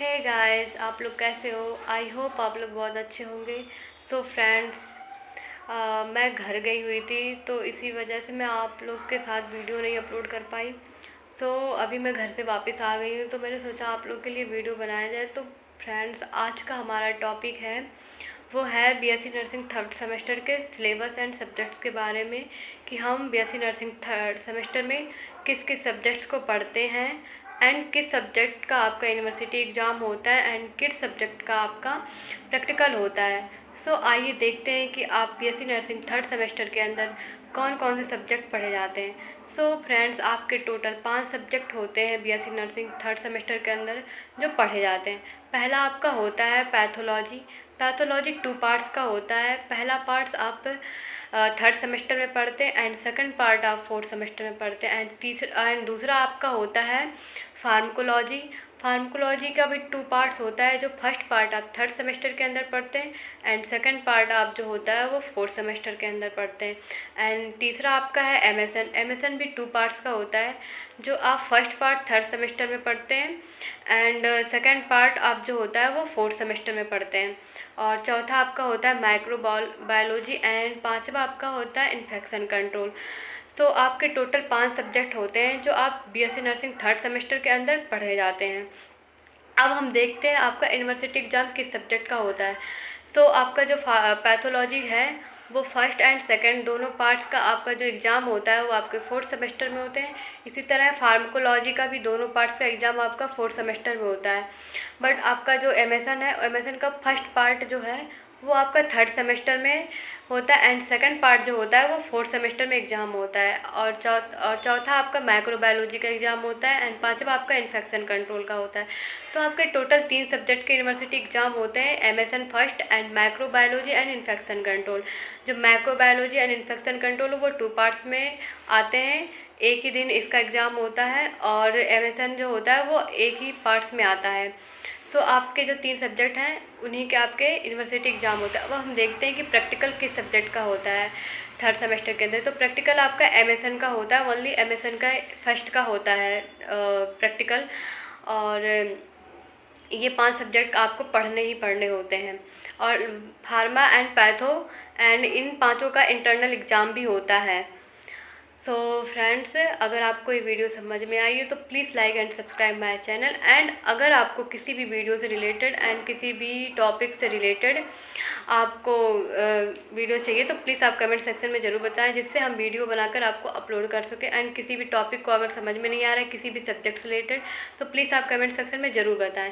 Hey guys, आप लोग कैसे हो? आई होप आप लोग बहुत अच्छे होंगे। सो फ्रेंड्स, मैं घर गई हुई थी तो इसी वजह से मैं आप लोग के साथ वीडियो नहीं अपलोड कर पाई। सो अभी मैं घर से वापस आ गई हूँ तो मैंने सोचा आप लोग के लिए वीडियो बनाया जाए। तो फ्रेंड्स, आज का हमारा टॉपिक है वो है बीएससी नर्सिंग थर्ड सेमेस्टर के सिलेबस एंड सब्जेक्ट्स के बारे में, कि हम बीएससी नर्सिंग थर्ड सेमेस्टर में किस किस सब्जेक्ट्स को पढ़ते हैं एंड किस सब्जेक्ट का आपका यूनिवर्सिटी एग्ज़ाम होता है एंड किस सब्जेक्ट का आपका प्रैक्टिकल होता है। सो आइए देखते हैं कि आप बीएससी नर्सिंग थर्ड सेमेस्टर के अंदर कौन कौन से सब्जेक्ट पढ़े जाते हैं। सो फ्रेंड्स, आपके टोटल 5 सब्जेक्ट होते हैं बीएससी नर्सिंग थर्ड सेमेस्टर के अंदर जो पढ़े जाते हैं। पहला आपका होता है पैथोलॉजी। पैथोलॉजी 2 पार्ट्स का होता है। पहला पार्ट आप थर्ड सेमेस्टर में पढ़ते हैं एंड सेकंड पार्ट आप फोर्थ सेमेस्टर में पढ़ते हैं एंड दूसरा आपका होता है फार्माकोलॉजी। फार्माकोलॉजी का भी 2 पार्ट्स होता है, जो फर्स्ट पार्ट आप थर्ड सेमेस्टर के अंदर पढ़ते हैं एंड सेकंड पार्ट आप जो होता है वो फोर्थ सेमेस्टर के अंदर पढ़ते हैं। एंड तीसरा आपका है एमएसएन। एमएसएन भी 2 पार्ट्स का होता है, जो आप फर्स्ट पार्ट थर्ड सेमेस्टर में पढ़ते हैं एंड सेकंड पार्ट आप जो होता है वो फोर्थ सेमेस्टर में पढ़ते हैं। और चौथा आपका होता है माइक्रोबायोलॉजी एंड पांचवा आपका होता है इन्फेक्शन कंट्रोल। तो आपके टोटल 5 सब्जेक्ट होते हैं जो आप बीएससी नर्सिंग थर्ड सेमेस्टर के अंदर पढ़े जाते हैं। अब हम देखते हैं आपका यूनिवर्सिटी एग्ज़ाम किस सब्जेक्ट का होता है। तो आपका जो पैथोलॉजी है वो फर्स्ट एंड सेकंड दोनों पार्ट्स का आपका जो एग्ज़ाम होता है वो आपके फोर्थ सेमेस्टर में होते हैं। इसी तरह फार्माकोलॉजी का भी दोनों पार्ट्स का एग्ज़ाम आपका फोर्थ सेमेस्टर में होता है। बट आपका जो एमएसएन है, एमएसएन का फर्स्ट पार्ट जो है वो आपका थर्ड सेमेस्टर में होता है एंड सेकंड पार्ट जो होता है वो फोर्थ सेमेस्टर में एग्ज़ाम होता है। और चौथा आपका माइक्रोबायोलॉजी का एग्ज़ाम होता है एंड पांचवा आपका इन्फेक्शन कंट्रोल का होता है। तो आपके टोटल 3 सब्जेक्ट के यूनिवर्सिटी एग्ज़ाम होते हैं, MSN first and microbiology and infection control. जो माइक्रोबायोलॉजी एंड इन्फेक्शन कंट्रोल वो 2 पार्ट्स में आते हैं, एक ही दिन इसका एग्ज़ाम होता है। और एमएसएन जो होता है वो एक ही पार्ट्स में आता है। सो आपके जो 3 सब्जेक्ट हैं उन्हीं के आपके यूनिवर्सिटी एग्ज़ाम होता है। अब हम देखते हैं कि प्रैक्टिकल किस सब्जेक्ट का होता है थर्ड सेमेस्टर के अंदर। तो प्रैक्टिकल आपका एमएसएन का होता है, ओनली एमएसएन का फर्स्ट का होता है प्रैक्टिकल। और ये 5 सब्जेक्ट आपको पढ़ने ही पढ़ने होते हैं। और pharma and patho and in पाँचों का इंटरनल एग्ज़ाम भी होता है। सो फ्रेंड्स, अगर आपको ये वीडियो समझ में आई है तो please like and subscribe my channel. And अगर आपको किसी भी वीडियो से रिलेटेड एंड किसी भी टॉपिक से रिलेटेड आपको वीडियो चाहिए तो प्लीज़ आप कमेंट सेक्शन में ज़रूर बताएं, जिससे हम वीडियो बनाकर आपको अपलोड कर सकें। एंड किसी भी टॉपिक को अगर समझ में नहीं आ रहा है किसी भी सब्जेक्ट से रिलेटेड तो प्लीज़ आप कमेंट सेक्शन में ज़रूर बताएं।